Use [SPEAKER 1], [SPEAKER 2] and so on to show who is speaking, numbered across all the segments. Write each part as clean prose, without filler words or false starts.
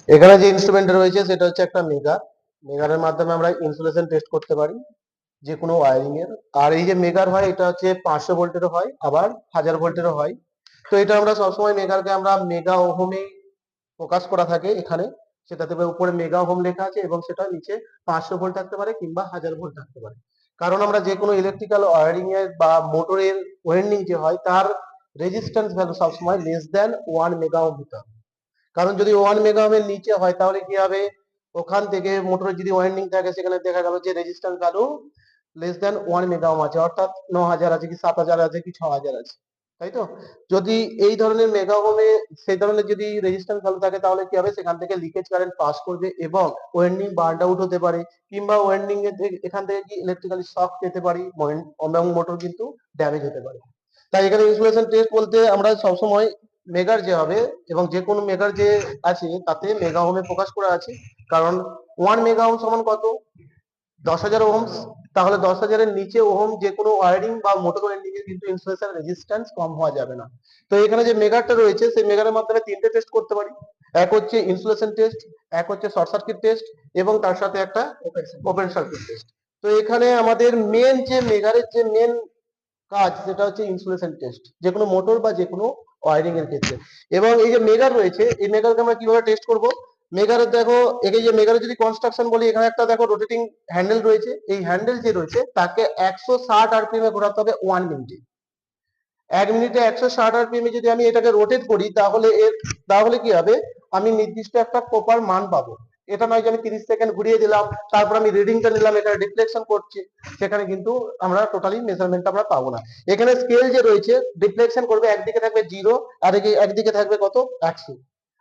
[SPEAKER 1] এখানে যে ইনস্ট্রুমেন্ট রয়েছে সেটা হচ্ছে একটা মেগার। মেগারের মাধ্যমে আমরা ইনসুলেশন টেস্ট করতে পারি যে কোনো ওয়ারিং এর। আর এই যে মেগার হয় এটা হচ্ছে 500 ভোল্টেরও হয়, আবার 1000 ভোল্টেরও হয়। তো এটা আমরা সবসময় মেগারকে আমরা মেগা ওহমে প্রকাশ করা থাকে এখানে। সেটাতে উপরে মেগা ওহম লেখা আছে এবং সেটা নিচে 500 ভোল্ট থাকতে পারে কিংবা 1000 ভোল্ট থাকতে পারে। কারণ আমরা যে কোনো ইলেকট্রিক্যাল ওয়ারিং এর বা মোটরের ওয়েন্ডিং যে হয় তার রেজিস্ট্যান্স ভ্যালু সবসময় লেস দেন 1 মেগা ওহম হতে হবে। কারণ যদি 1 মেগা ওহমের নিচে হয় তাহলে কি হবে, ওখান থেকে মোটরের যদি ওয়াইন্ডিং থাকে সেখানে দেখা গেল যে resistance value less than 1 mega ohm আছে, অর্থাৎ 9000 আছে কি 7000 আছে কি 6000 আছে, তাই তো? যদি এই ধরনের মেগা ওহমে সেই ধরনের যদি রেজিস্ট্যান্স ভ্যালু থাকে তাহলে কি হবে, সেখান থেকে লিকেজ কারেন্ট পাস করবে এবং ওয়াইন্ডিং বার্ন আউট হতে পারে, কিংবা ওয়াইন্ডিং এর এখান থেকে কি ইলেকট্রিক্যালি শক পেতে পারি এবং মোটর কিন্তু ড্যামেজ হতে পারে। তাই এখানে ইনসুলেশন টেস্ট বলতে আমরা সবসময় মেগার যে হবে এবং যে কোনো মেগার যে আছে তাতে মেগা ওহমে প্রকাশ করা আছে। কারণ 1 মেগা ওহম সমান কত, 10,000 ওহম। তাহলে 10,000-এর নিচে ওহম যে কোনো ওয়ারিং বা মোটর ওয়ারিং এর কিন্তু ইনসুলেশন রেজিস্ট্যান্স কম হওয়া যাবে না। তো এখানে যে মেগারটা রয়েছে সেই মেগারের মাধ্যমে তিনটে টেস্ট করতে পারি। এক হচ্ছে ইনসুলেশন টেস্ট, এক হচ্ছে শর্ট সার্কিট টেস্ট এবং তার সাথে একটা ওপেন সার্কিট টেস্ট। তো এখানে আমাদের মেন যে মেগারের যে মেন কাজ সেটা হচ্ছে ইনসুলেশন টেস্ট, যে কোনো মোটর বা যে কোনো ওয়ারিং এর ক্ষেত্রে। এবং এই যে মেগার রয়েছে এই মেগারকে আমরা কিভাবে টেস্ট করব, মেগারের দেখো একে যে মেগারের যদি কনস্ট্রাকশন বলি, এখানে একটা দেখো রোটেটিং হ্যান্ডেল রয়েছে। এই হ্যান্ডেল যে রয়েছে তাকে 160 আরপিএম এ ঘোরাতে হবে 1 মিনিটে। 1 মিনিটে 160 আরপিএম এ যদি আমি এটাকে রোটেট করি তাহলে কি হবে, আমি নির্দিষ্ট একটা প্রপার মান পাবো। এটা নয় যে আমি 30 সেকেন্ড ঘুরিয়ে দিলাম তারপর আমি রিডিংটা নিলাম, এটা ডিফ্লেকশন করছে, সেখানে কিন্তু আমরা টোটালি মেজারমেন্ট আমরা পাবো না। এখানে স্কেল যে রয়েছে ডিফ্লেকশন করবে, একদিকে থাকবে 0 আর একদিকে থাকবে কত, 100।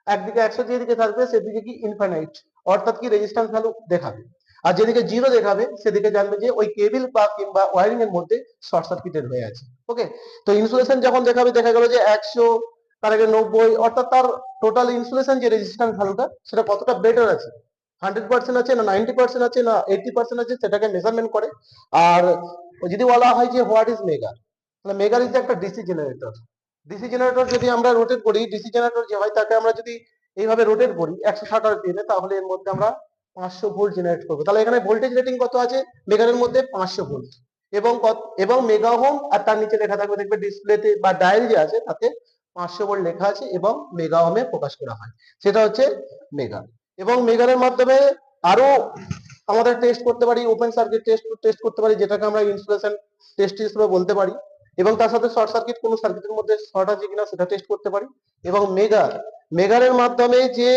[SPEAKER 1] একদিকে 100 যেদিকে থাকবে সেদিকে কি ইনফাইনাইট, অর্থাৎ কি রেজিস্ট্যান্স ভ্যালু দেখাবে। আর যেদিকে 0 দেখাবে সেদিকে জানবে যে ওই কেবল বা কিংবা ওয়ারিং এর মধ্যে শর্ট সার্কিটেড হয়ে আছে। ওকে। তো ইনসুলেশন যখন দেখাবে দেখা গেল যে 100, তার আগে 90, অর্থাৎ তার টোটাল ইনসুলেশন যে রেজিস্ট্যান্স ভ্যালুটা সেটা কতটা বেটার আছে, 100% আছে না 90% আছে না 80% আছে, সেটাকে মেজারমেন্ট করে। আর যদি বলা হয় যে হোয়াট ইজ মেগার, তাহলে মেগার ইজ একটা ডিসি জেনারেটর। ডিসি জেনারেটর যদি আমরা রোটেট করি, ডিসি জেনারেটর যে হয় তাকে আমরা যদি এইভাবে রোটেট করি 160 আরপিএম এ, তাহলে এর মধ্যে আমরা 500 ভোল্ট জেনারেট করবো। তাহলে এখানে ভোল্টেজ রেটিং কত আছে মেগারের মধ্যে, 500 ভোল্ট। এবং মেগা ওহম, আর তার নিচে লেখা থাকবে দেখবে ডিসপ্লেতে বা ডায়াল যে আছে তাতে 500 ভোল্ট লেখা আছে এবং মেগা ওহমে প্রকাশ করা হয়, সেটা হচ্ছে মেগার। এবং মেগারের মাধ্যমে আরো আমাদের টেস্ট করতে পারি, ওপেন সার্কিট টেস্ট করতে পারি, যেটাকে আমরা ইনসুলেশন টেস্ট হিসেবে বলতে পারি। এবং তার সাথে শর্ট সার্কিট, কোন সার্কিটের মধ্যে শর্ট আছে কিনা সেটা টেস্ট করতে পারি। এবং মেগারের মাধ্যমে যে